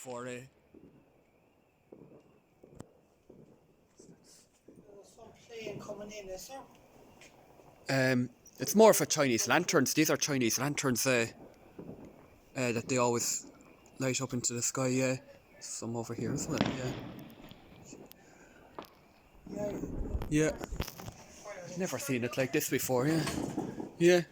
before, eh? There's some plane coming in, is there? It's more for Chinese lanterns. These are Chinese lanterns that they always light up into the sky, yeah. Some over here as well, yeah. Yeah. Never seen it like this before, yeah. Yeah.